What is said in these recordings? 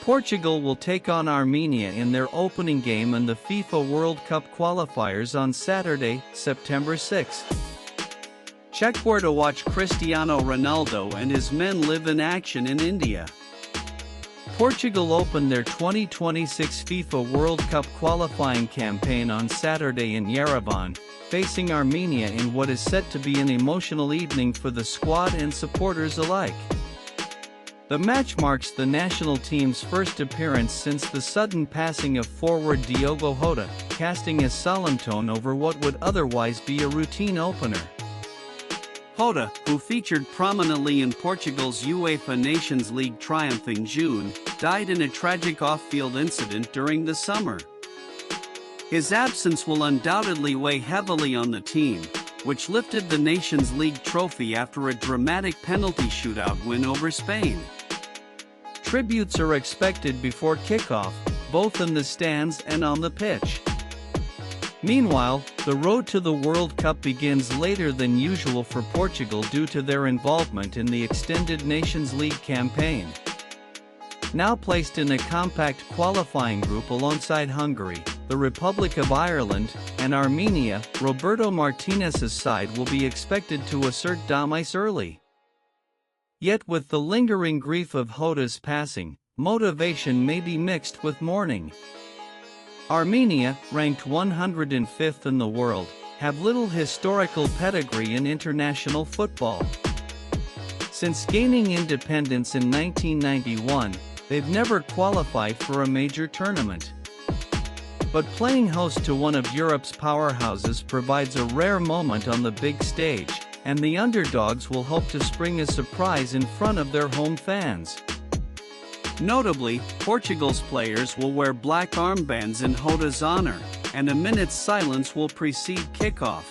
Portugal will take on Armenia in their opening game in the FIFA World Cup qualifiers on Saturday, September 6. Check where to watch Cristiano Ronaldo and his men live in action in India. Portugal opened their 2026 FIFA World Cup qualifying campaign on Saturday in Yerevan, facing Armenia in what is set to be an emotional evening for the squad and supporters alike. The match marks the national team's first appearance since the sudden passing of forward Diogo Jota, casting a solemn tone over what would otherwise be a routine opener. Jota, who featured prominently in Portugal's UEFA Nations League triumph in June, died in a tragic off-field incident during the summer. His absence will undoubtedly weigh heavily on the team, which lifted the Nations League trophy after a dramatic penalty shootout win over Spain. Tributes are expected before kickoff, both in the stands and on the pitch. Meanwhile, the road to the World Cup begins later than usual for Portugal due to their involvement in the extended Nations League campaign. Now placed in a compact qualifying group alongside Hungary, the Republic of Ireland, and Armenia, Roberto Martinez's side will be expected to assert dominance early. Yet with the lingering grief of Jota's passing, motivation may be mixed with mourning. Armenia, ranked 105th in the world, have little historical pedigree in international football. Since gaining independence in 1991, they've never qualified for a major tournament. But playing host to one of Europe's powerhouses provides a rare moment on the big stage, and the underdogs will hope to spring a surprise in front of their home fans. Notably, Portugal's players will wear black armbands in Jota's honor, and a minute's silence will precede kickoff.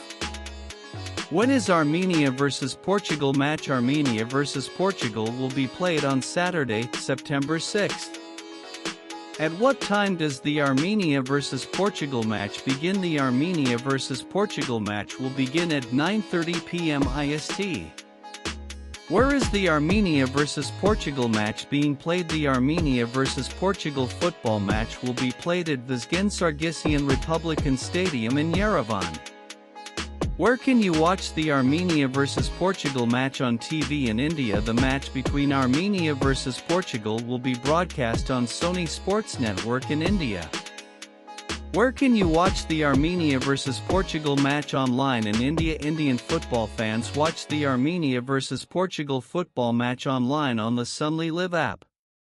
When is Armenia vs Portugal match? Armenia vs Portugal will be played on Saturday, September 6. At what time does the Armenia vs Portugal match begin? The Armenia vs Portugal match will begin at 9:30 p.m. IST. Where is the Armenia vs Portugal match being played? The Armenia vs Portugal football match will be played at Vizgen Sargsyan Republican Stadium in Yerevan. Where can you watch the Armenia vs Portugal match? On TV in India. The match between Armenia vs Portugal will be broadcast on Sony Sports Network in India. Where can you watch the Armenia vs Portugal match? Online in India. Indian football fans watch the Armenia vs Portugal football match online on the Sunly Live app.